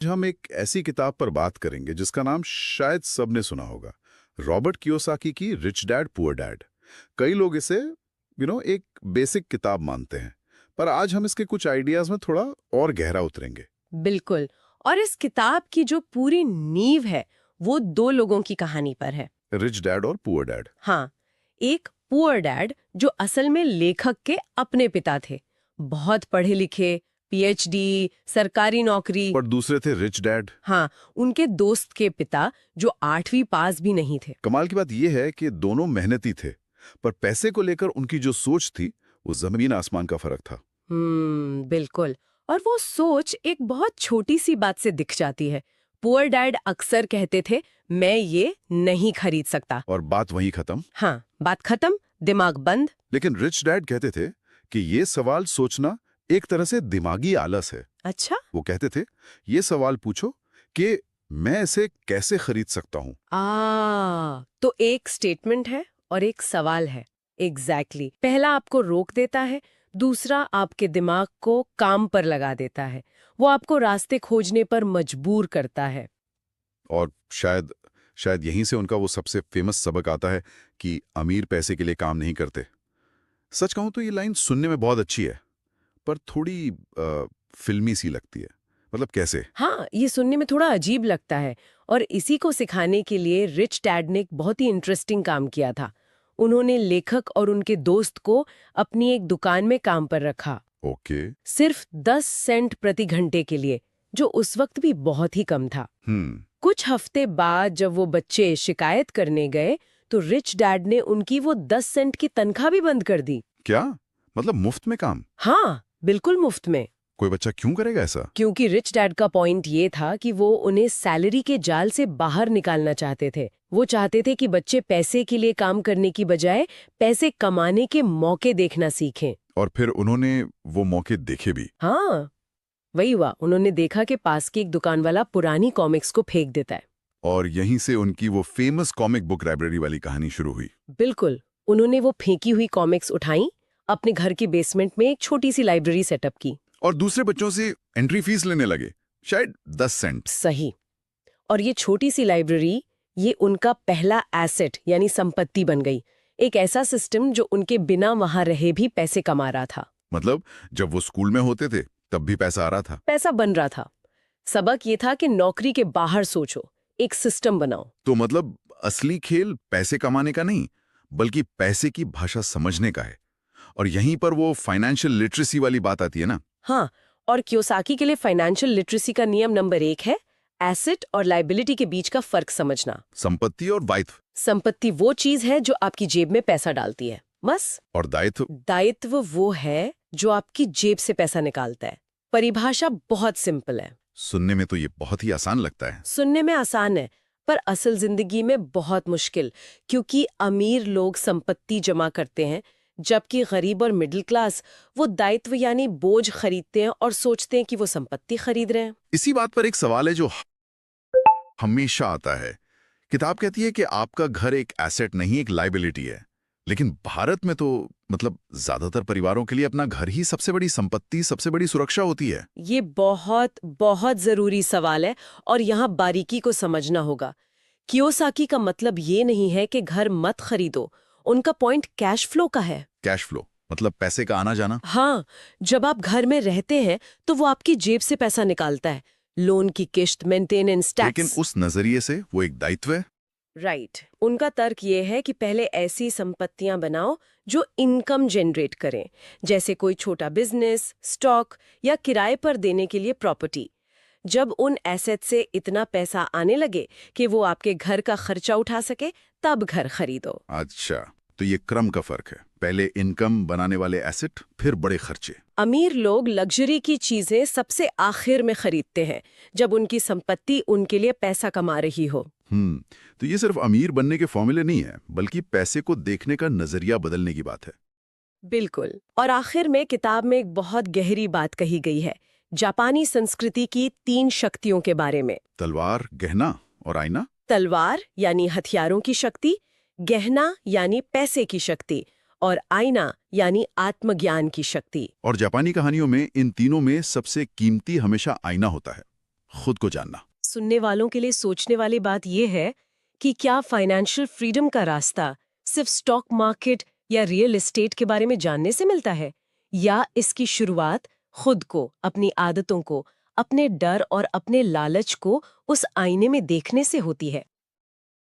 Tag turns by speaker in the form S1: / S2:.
S1: हम एक ऐसी किताब पर बात करेंगे जिसका नाम शायद सबने सुना होगा। रॉबर्ट कियोसाकी की रिच डैड पुअर डैड। कई लोग इसे एक बेसिक किताब मानते हैं, पर आज हम इसके कुछ आइडियाज में थोड़ा और गहरा उतरेंगे।
S2: बिल्कुल। और इस किताब की जो पूरी नींव है वो दो लोगों की कहानी पर है।
S1: रिच डैड और पुअर डैड।
S2: हाँ, एक पुअर डैड जो असल में लेखक के अपने पिता थे, बहुत पढ़े लिखे, पीएचडी, सरकारी नौकरी।
S1: और दूसरे थे रिच डैड।
S2: हाँ, उनके दोस्त के पिता जो 8वीं पास भी नहीं थे।
S1: कमाल की बात यह है कि दोनों मेहनती थे, पर पैसे को लेकर उनकी जो सोच थी वो जमीन आसमान का फर्क था।
S2: बिल्कुल। और वो सोच एक बहुत छोटी सी बात से दिख जाती है। पुअर डैड अक्सर कहते थे, मैं ये नहीं खरीद सकता।
S1: और बात वहीं खत्म।
S2: हाँ, बात खत्म, दिमाग बंद।
S1: लेकिन रिच डैड कहते थे कि ये सवाल सोचना एक तरह से दिमागी आलस है।
S2: अच्छा।
S1: वो कहते थे, ये सवाल पूछो कि मैं इसे कैसे खरीद सकता हूं।
S2: तो एक स्टेटमेंट है और एक सवाल है। एग्जैक्टली। पहला आपको रोक देता है, दूसरा आपके दिमाग को काम पर लगा देता है। वो आपको रास्ते खोजने पर मजबूर करता है।
S1: और शायद शायद यहीं से उनका वो सबसे फेमस सबक आता है कि अमीर पैसे के लिए काम नहीं करते। सच कहूं तो ये लाइन सुनने में बहुत अच्छी है, पर थोड़ी फिल्मी सी लगती है। मतलब कैसे?
S2: हाँ, ये सुनने में थोड़ा अजीब लगता है। और इसी को सिखाने के लिए रिच डैड ने एक बहुत ही इंटरेस्टिंग काम किया था। उन्होंने लेखक और उनके दोस्त को अपनी एक दुकान में काम पर रखा,
S1: ओके।
S2: सिर्फ 10 सेंट प्रति घंटे के लिए, जो उस वक्त भी बहुत ही कम था। कुछ हफ्ते बाद जब वो बच्चे शिकायत करने गए तो रिच डैड ने उनकी वो 10 सेंट की तनख्वाह भी बंद कर दी।
S1: क्या मतलब मुफ्त में काम?
S2: हाँ, बिल्कुल मुफ्त में।
S1: कोई बच्चा क्यों करेगा ऐसा?
S2: क्योंकि रिच डैड का पॉइंट ये था कि वो उन्हें सैलरी के जाल से बाहर निकालना चाहते थे। वो चाहते थे कि बच्चे पैसे के लिए काम करने की बजाय पैसे कमाने के मौके देखना सीखें।
S1: और फिर उन्होंने वो मौके देखे भी।
S2: हाँ, वही हुआ। उन्होंने देखा कि पास की एक दुकान वाला पुरानी कॉमिक्स को फेंक देता है।
S1: और यहीं से उनकी वो फेमस कॉमिक बुक लाइब्रेरी वाली कहानी शुरू हुई।
S2: बिल्कुल। उन्होंने वो फेंकी हुई कॉमिक्स उठाई, अपने घर के बेसमेंट में एक छोटी सी लाइब्रेरी सेटअप की।
S1: और दूसरे बच्चों से एंट्री फीस लेने लगे, शायद 10 सेंट।
S2: सही। और ये छोटी सी लाइब्रेरी, ये उनका पहला एसेट यानी संपत्ति बन गई। एक ऐसा सिस्टम जो उनके बिना वहां रहे भी पैसे कमा रहा था।
S1: मतलब जब वो स्कूल में होते थे तब भी पैसा आ रहा था।
S2: पैसा बन रहा था। सबक ये था कि नौकरी के बाहर सोचो, एक सिस्टम बनाओ।
S1: तो मतलब असली खेल पैसे कमाने का नहीं, बल्कि पैसे की भाषा समझने का है। और यहीं पर वो फाइनेंशियल लिटरेसी वाली बात आती है ना।
S2: हाँ, और कियोसाकी के लिए फाइनेंशियल लिटरेसी का नियम नंबर 1 है एसेट और लायबिलिटी के बीच का फर्क समझना।
S1: संपत्ति और दायित्व।
S2: संपत्ति वो चीज है जो आपकी जेब में पैसा डालती है, बस।
S1: और दायित्व?
S2: दायित्व वो है जो आपकी जेब से पैसा निकालता है। परिभाषा बहुत सिंपल है।
S1: सुनने में तो ये बहुत ही आसान लगता है।
S2: सुनने में आसान है, पर असल जिंदगी में बहुत मुश्किल। क्योंकि अमीर लोग संपत्ति जमा करते हैं, जबकि गरीब और मिडिल क्लास वो दायित्व यानी बोझ खरीदते हैं और सोचते हैं कि वो संपत्ति खरीद रहे हैं।
S1: इसी बात पर एक सवाल है जो हमेशा आता है। किताब कहती है कि आपका घर एक एसेट नहीं, एक लायबिलिटी है। लेकिन भारत में तो मतलब ज्यादातर परिवारों के लिए अपना घर ही सबसे बड़ी संपत्ति, सबसे बड़ी सुरक्षा होती है।
S2: ये बहुत बहुत जरूरी सवाल है और यहाँ बारीकी को समझना होगा। कियोसाकी का मतलब ये नहीं है कि घर मत खरीदो। उनका पॉइंट कैश फ्लो का है।
S1: कैश फ्लो मतलब पैसे का आना जाना।
S2: हाँ, जब आप घर में रहते हैं तो वो आपकी जेब से पैसा निकालता है। लोन की किश्त, मेंटेनेंस, टैक्स।
S1: लेकिन उस नजरिए से वो एक दायित्व है।
S2: राइट। उनका तर्क ये है कि पहले ऐसी संपत्तियां बनाओ जो इनकम जनरेट करें, जैसे कोई छोटा बिजनेस, स्टॉक या किराए पर देने के लिए प्रॉपर्टी। जब उन एसेट से इतना पैसा आने लगे कि वो आपके घर का खर्चा उठा सके, तब घर खरीदो।
S1: अच्छा, तो ये क्रम का फर्क है। पहले इनकम बनाने वाले एसेट, फिर बड़े खर्चे।
S2: अमीर लोग लग्जरी की चीजें सबसे आखिर में खरीदते हैं, जब उनकी संपत्ति उनके लिए पैसा कमा रही हो।
S1: तो ये सिर्फ अमीर बनने के फॉर्मूले नहीं है, बल्कि पैसे को देखने का नजरिया बदलने की बात है।
S2: बिल्कुल। और आखिर में किताब में एक बहुत गहरी बात कही गई है, जापानी संस्कृति की 3 शक्तियों के बारे में।
S1: तलवार, गहना और आईना।
S2: तलवार यानी हथियारों की शक्ति, गहना यानी पैसे की शक्ति, और आईना यानी आत्मज्ञान की शक्ति।
S1: और जापानी कहानियों में इन तीनों में सबसे कीमती हमेशा आईना होता है। खुद को जानना।
S2: सुनने वालों के लिए सोचने वाली बात यह है कि क्या फाइनेंशियल फ्रीडम का रास्ता सिर्फ स्टॉक मार्केट या रियल एस्टेट के बारे में जानने से मिलता है, या इसकी शुरुआत खुद को, अपनी आदतों को, अपने डर और अपने लालच को उस आईने में देखने से होती है।